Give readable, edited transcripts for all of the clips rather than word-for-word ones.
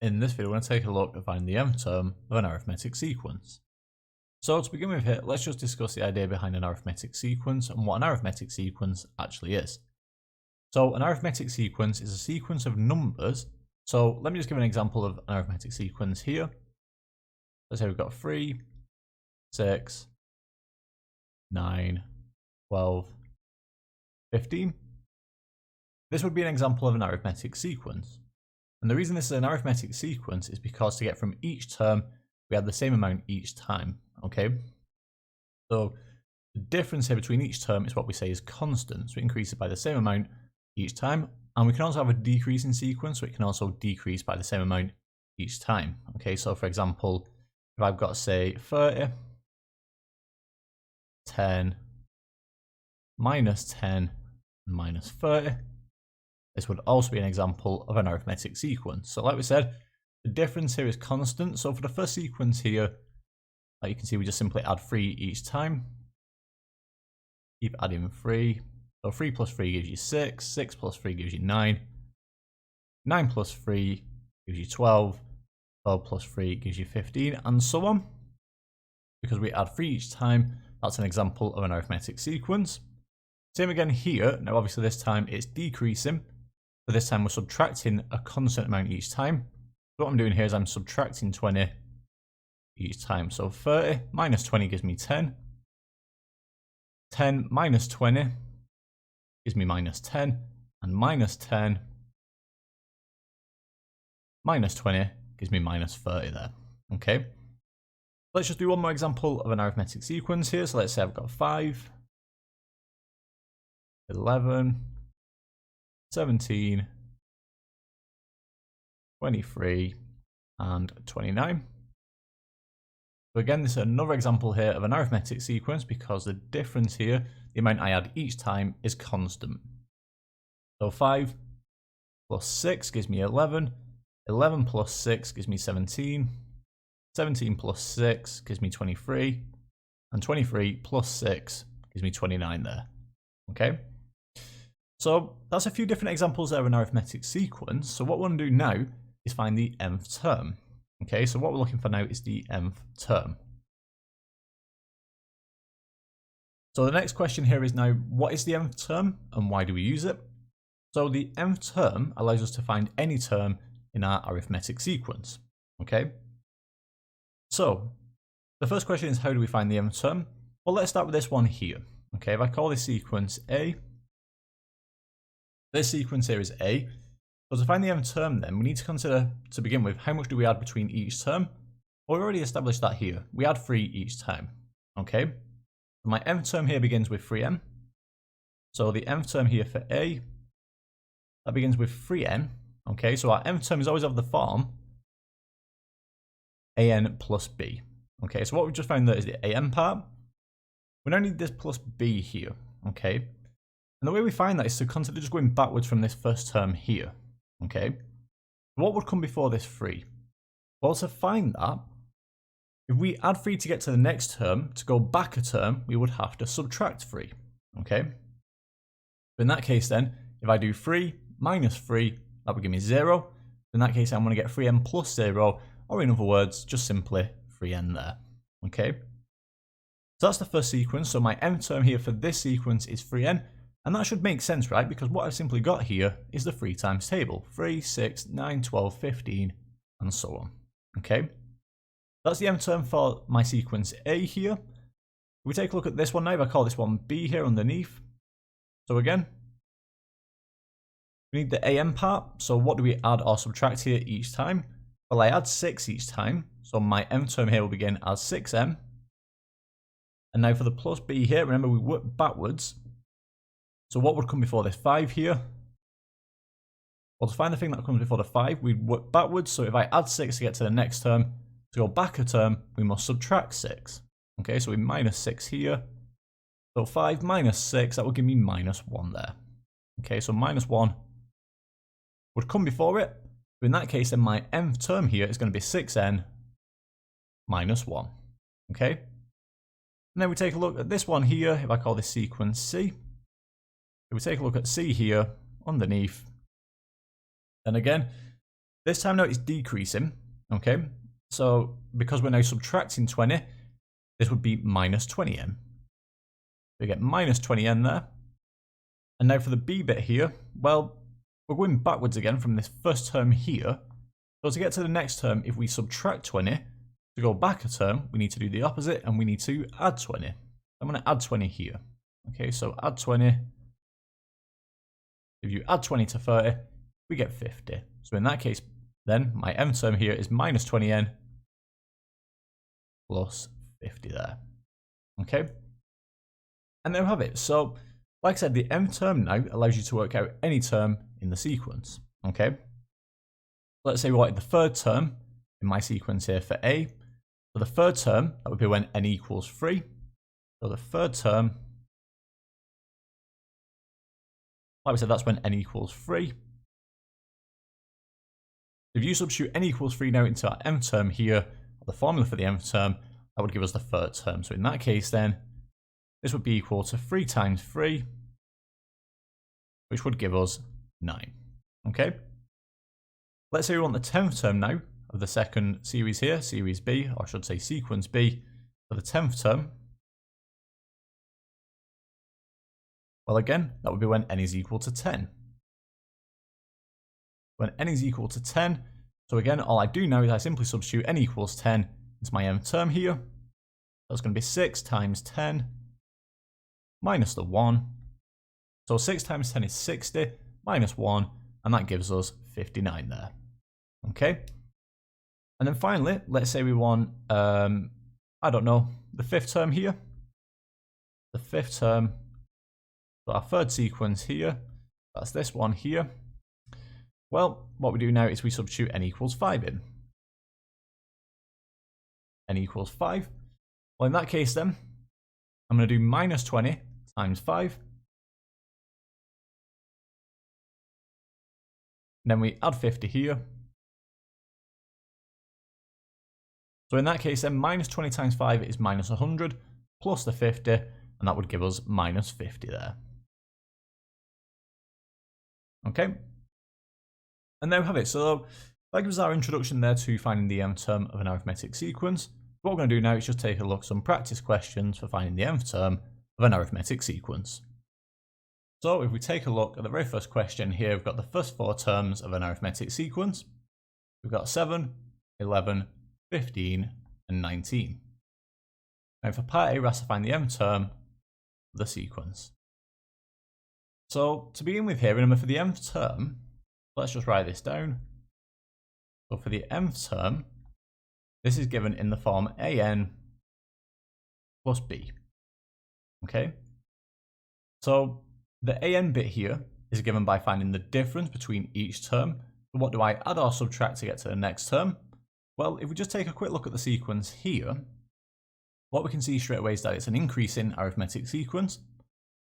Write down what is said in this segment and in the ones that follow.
In this video, we're going to take a look at finding the nth term of an arithmetic sequence. So to begin with here, let's just discuss the idea behind an arithmetic sequence and what an arithmetic sequence actually is. So an arithmetic sequence is a sequence of numbers. So let me just give an example of an arithmetic sequence here. Let's say we've got 3, 6, 9, 12, 15. This would be an example of an arithmetic sequence. And the reason this is an arithmetic sequence is because to get from each term, we add the same amount each time, okay? So the difference here between each term is what we say is constant. So we increase it by the same amount each time. And we can also have a decreasing sequence, so it can also decrease by the same amount each time. Okay, so for example, if I've got, say, 30, 10, minus 10, and minus 30, this would also be an example of an arithmetic sequence. So like we said, the difference here is constant. So for the first sequence here, like you can see, we just simply add 3 each time. Keep adding 3. So 3 plus 3 gives you 6. 6 plus 3 gives you 9. 9 plus 3 gives you 12. 12 plus 3 gives you 15, and so on. Because we add 3 each time, that's an example of an arithmetic sequence. Same again here. Now obviously this time it's decreasing. But this time we're subtracting a constant amount each time. So what I'm doing here is I'm subtracting 20 each time. So 30 minus 20 gives me 10. 10 minus 20 gives me minus 10. And minus 10 minus 20 gives me minus 30 there. Okay. Let's just do one more example of an arithmetic sequence here. So let's say I've got 5, 11, 17, 23, and 29. So again, this is another example here of an arithmetic sequence because the difference here, the amount I add each time, is constant. So 5 plus 6 gives me 11. 11 plus 6 gives me 17. 17 plus 6 gives me 23. And 23 plus 6 gives me 29 there. Okay? So that's a few different examples there of an arithmetic sequence. So what we want to do now is find the nth term. Okay, so what we're looking for now is the nth term. So the next question here is now, what is the nth term and why do we use it? So the nth term allows us to find any term in our arithmetic sequence. Okay, so the first question is, how do we find the nth term? Well, let's start with this one here. Okay, if I call this sequence A, this sequence here is A. So to find the nth term then, we need to consider, to begin with, how much do we add between each term? Well, we already established that here. We add 3 each time. Okay? So my nth term here begins with 3n. So the nth term here for A, that begins with 3n. Okay, so our nth term is always of the form an plus b. Okay, so what we just found there is the an part. We now need this plus b here. Okay? And the way we find that is to consider just going backwards from this first term here. Okay? What would come before this 3? Well, to find that, if we add 3 to get to the next term, to go back a term, we would have to subtract 3. Okay? But in that case then, if I do 3 minus 3, that would give me 0. In that case, I'm going to get 3n plus 0, or in other words, just simply 3n there. Okay? So that's the first sequence. So my nth term here for this sequence is 3n. And that should make sense, right? Because what I've simply got here is the 3 times table. 3, 6, 9, 12, 15, and so on. Okay? That's the nth term for my sequence A here. If we take a look at this one now, if I call this one B here underneath. So again, we need the an part. So what do we add or subtract here each time? Well, I add 6 each time. So my nth term here will begin as 6n. And now for the plus b here, remember we work backwards. So what would come before this 5 here? Well, to find the thing that comes before the 5, we'd work backwards. So if I add 6 to get to the next term, to go back a term, we must subtract 6. Okay, so we minus 6 here. So 5 minus 6, that would give me minus 1 there. Okay, so minus 1 would come before it. So in that case, then my nth term here is going to be 6n minus 1. Okay? And then we take a look at this one here. If I call this sequence C. If we take a look at C here, underneath, then again, This time now it's decreasing, okay? So because we're now subtracting 20, this would be minus 20n. We get minus 20n there. And now for the b bit here, well, we're going backwards again from this first term here. So to get to the next term, if we subtract 20, to go back a term, we need to do the opposite and we need to add 20. I'm going to add 20 here. Okay, so add 20. If you add 20 to 30, we get 50. So in that case, then my m term here is minus 20n plus 50 there. Okay? And there we have it. So, like I said, the m term now allows you to work out any term in the sequence. Okay? Let's say we wanted the third term in my sequence here for a. So the third term, that would be when n equals 3. So the third term, like we said, that's when n equals 3. If you substitute n equals 3 now into our m term here, the formula for the m term, that would give us the third term. So in that case then, this would be equal to 3 times 3, which would give us 9. Okay? Let's say we want the 10th term now of the second series here, series B, or I should say sequence B, for the 10th term. Well, again, that would be when n is equal to 10. When n is equal to 10, so again, all I do now is I simply substitute n equals 10 into my m term here. That's going to be 6 times 10 minus the 1. So 6 times 10 is 60 minus 1, and that gives us 59 there. Okay? And then finally, let's say we want, I don't know, the 5th term here. The 5th term, so our third sequence here, that's this one here. Well, what we do now is we substitute n equals 5 in. N equals 5. Well, in that case then, I'm going to do minus 20 times 5. And then we add 50 here. So in that case then, minus 20 times 5 is minus 100, plus the 50, and that would give us minus 50 there. Okay? And there we have it. So that gives us our introduction there to finding the nth term of an arithmetic sequence. What we're going to do now is just take a look at some practice questions for finding the nth term of an arithmetic sequence. So if we take a look at the very first question here, we've got the first 4 terms of an arithmetic sequence. We've got 7, 11, 15, and 19. Now for part A, we have to find the nth term of the sequence. So to begin with here, remember for the nth term, let's just write this down. So for the nth term, this is given in the form an plus b. Okay? So the an bit here is given by finding the difference between each term. So what do I add or subtract to get to the next term? Well, if we just take a quick look at the sequence here, what we can see straight away is that it's an increasing arithmetic sequence.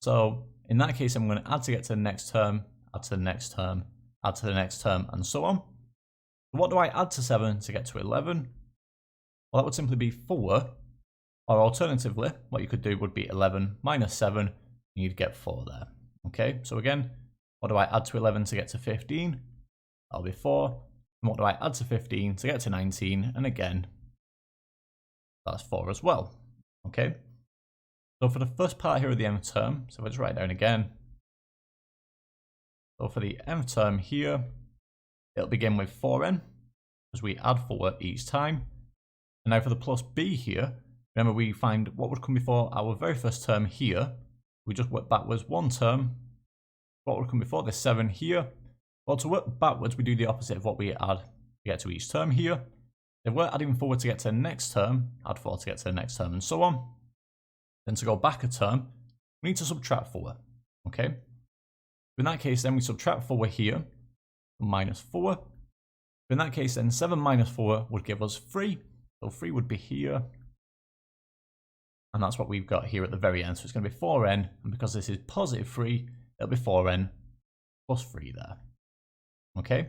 So in that case, I'm going to add to get to the next term, add to the next term, add to the next term, and so on. What do I add to 7 to get to 11? Well, that would simply be 4, or alternatively, what you could do would be 11 minus 7, and you'd get 4 there. Okay, so again, what do I add to 11 to get to 15? That'll be 4. And what do I add to 15 to get to 19? And again, that's 4 as well. Okay, so for the first part here of the nth term, so let's write it down again. So for the nth term here, it'll begin with 4n, because we add 4 each time. And now for the plus b here, remember we find what would come before our very first term here. We just work backwards 1 term. What would come before this 7 here? Well, to work backwards, we do the opposite of what we add to get to each term here. If we're adding 4 to get to the next term, add 4 to get to the next term, and so on. Then to go back a term, we need to subtract 4. Okay? In that case, then we subtract 4 here, minus 4. In that case, then 7 minus 4 would give us 3. So 3 would be here. And that's what we've got here at the very end. So it's going to be 4n, and because this is positive 3, it'll be 4n plus 3 there. Okay?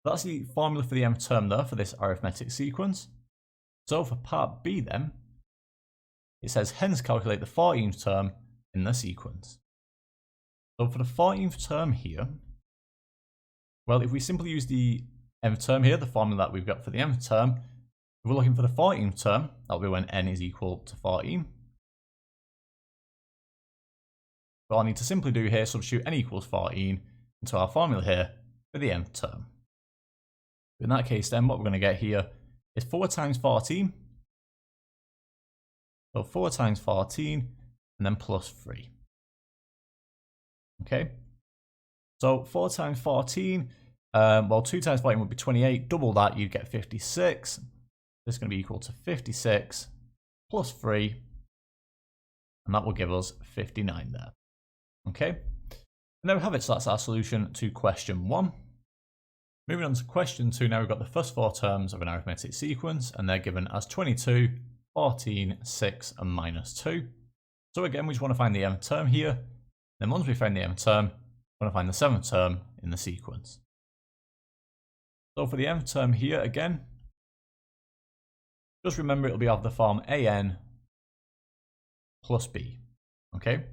That's the formula for the nth term there for this arithmetic sequence. So for part B then, it says hence calculate the 14th term in the sequence. So for the 14th term here, well, if we simply use the nth term here, the formula that we've got for the nth term. If we're looking for the 14th term, that'll be when n is equal to 14. So all I need to simply do here is substitute n equals 14 into our formula here for the nth term. In that case then, what we're going to get here is 4 times 14. So 4 times 14 and then plus 3. Okay. So 4 times 14, well 2 times 14 would be 28. Double that, you'd get 56. This is going to be equal to 56 plus 3. And that will give us 59 there. Okay. And there we have it. So that's our solution to question 1. Moving on to question 2, now we've got the first 4 terms of an arithmetic sequence, and they're given as 22, 14, 6, and minus 2. So again, we just want to find the nth term here. Then once we find the nth term, we want to find the 7th term in the sequence. So for the nth term here, again, just remember it'll be of the form an plus b. Okay?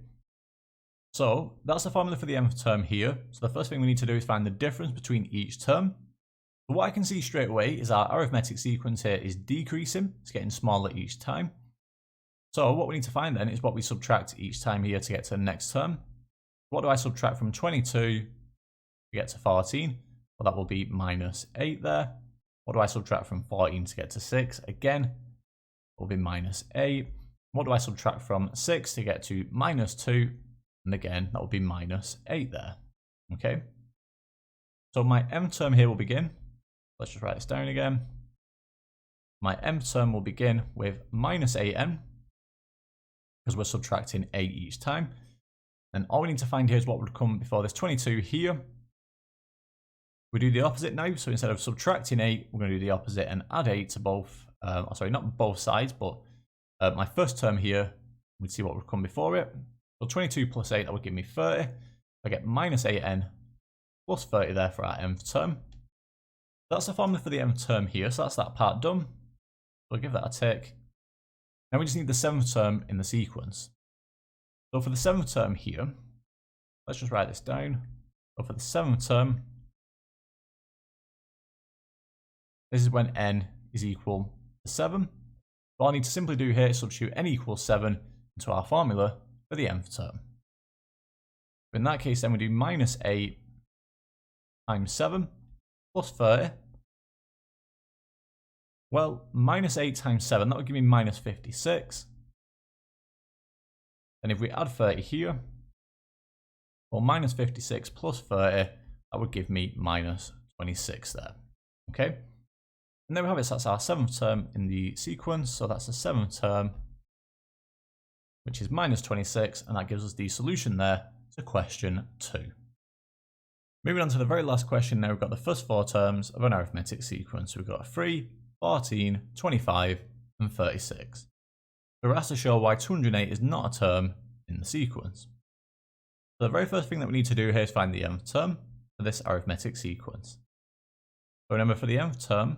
So that's the formula for the nth term here. So the first thing we need to do is find the difference between each term. But what I can see straight away is our arithmetic sequence here is decreasing. It's getting smaller each time. So what we need to find then is what we subtract each time here to get to the next term. What do I subtract from 22 to get to 14? Well, that will be minus 8 there. What do I subtract from 14 to get to 6? Again, it will be minus 8. What do I subtract from 6 to get to minus 2? And again, that will be minus 8 there. Okay. So my nth term here will begin. Let's just write this down again. My nth term will begin with minus 8n because we're subtracting 8 each time. And all we need to find here is what would come before this 22 here. We do the opposite now. So instead of subtracting 8, we're going to do the opposite and add 8 to both, sorry, not both sides, but my first term here, we'd see what would come before it. So 22 plus 8, that would give me 30. I get minus 8n plus 30 there for our nth term. That's the formula for the nth term here, so that's that part done. So I'll give that a tick. Now we just need the 7th term in the sequence. So for the 7th term here, let's just write this down. So for the 7th term, this is when n is equal to 7. All I need to simply do here is substitute n equals 7 into our formula for the nth term. In that case, then we do minus 8 times 7 plus 30. Well, minus 8 times 7, that would give me minus 56. And if we add 30 here, well, minus 56 plus 30, that would give me minus 26 there. Okay? And there we have it. So that's our 7th term in the sequence. So that's the 7th term, which is minus 26, and that gives us the solution there to question 2. Moving on to the very last question now, we've got the first 4 terms of an arithmetic sequence. We've got 3, 14, 25, and 36. We're asked to show why 208 is not a term in the sequence. So the very first thing that we need to do here is find the nth term for this arithmetic sequence. So remember, for the nth term,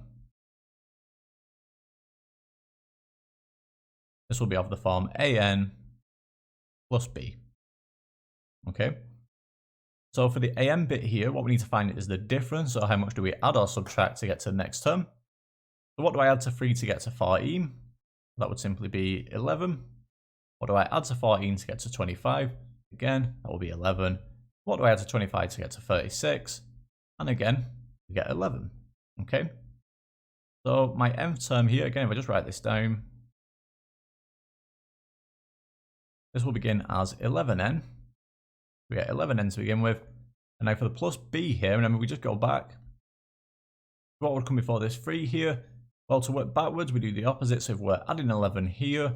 this will be of the form an plus b. Okay. So for the an bit here, what we need to find is the difference, or how much do we add or subtract to get to the next term. So what do I add to 3 to get to 14? That would simply be 11. What do I add to 14 to get to 25? Again, that will be 11. What do I add to 25 to get to 36? And again, we get 11. Okay. So my nth term here, again, if I just write this down, this will begin as 11n. We get 11n to begin with. And now for the plus b here, remember we just go back. What would come before this 3 here? Well, to work backwards, we do the opposite. So if we're adding 11 here,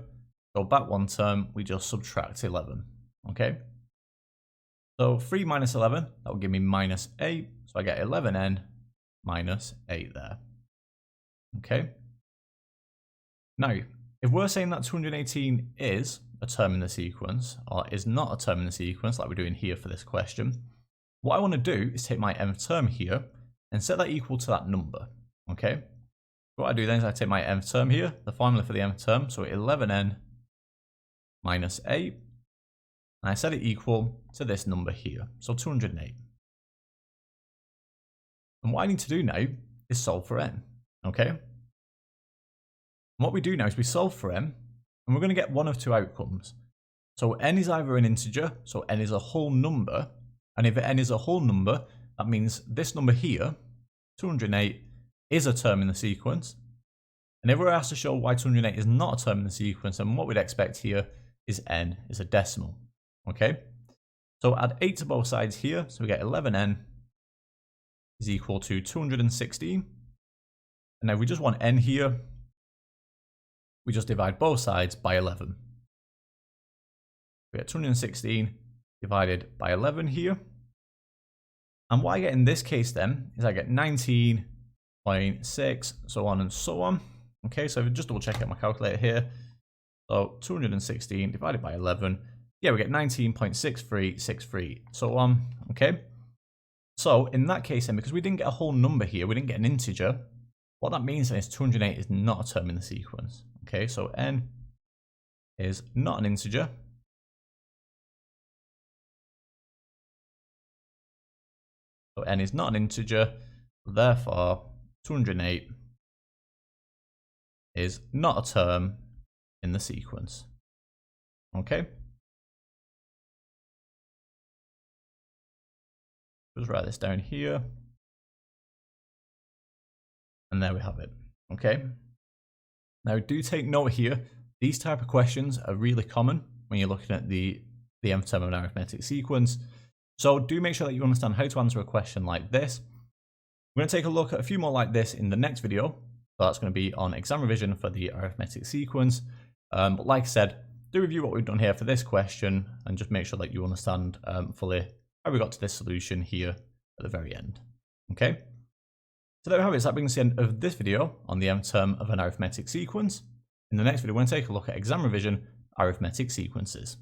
go back 1 term, we just subtract 11. Okay. So 3 minus 11, that will give me minus 8. So I get 11n minus 8 there. Okay. Now, if we're saying that 218 is a term in the sequence, or is not a term in the sequence, like we're doing here for this question, what I want to do is take my nth term here and set that equal to that number. Okay. What I do then is I take my nth term here, the formula for the nth term, so 11n minus 8, and I set it equal to this number here, so 208. And what I need to do now is solve for n, okay? And what we do now is we solve for n, and we're going to get one of two outcomes. So n is either an integer, so n is a whole number, and if n is a whole number, that means this number here, 208, is a term in the sequence. And if we're asked to show why 208 is not a term in the sequence, then what we'd expect here is n is a decimal, okay? So add 8 to both sides here, so we get 11n is equal to 216. And now if we just want n here, we just divide both sides by 11. We get 216 divided by 11 here. And what I get in this case then is I get 19.6, so on and so on. Okay, so if I just double check out my calculator here. So 216 divided by 11. Yeah, we get 19.6363, so on. Okay. So in that case then, because we didn't get a whole number here, we didn't get an integer, what that means then is 208 is not a term in the sequence. Okay, so n is not an integer. So n is not an integer, therefore 208 is not a term in the sequence. Okay? Just write this down here. And there we have it. Okay? Now do take note here, these type of questions are really common when you're looking at the nth term of an arithmetic sequence. So do make sure that you understand how to answer a question like this. We're going to take a look at a few more like this in the next video. So that's going to be on exam revision for the arithmetic sequence. But like I said, do review what we've done here for this question and just make sure that you understand fully how we got to this solution here at the very end. Okay? So there we have it. So that brings the end of this video on the nth term of an arithmetic sequence. In the next video, we're going to take a look at exam revision arithmetic sequences.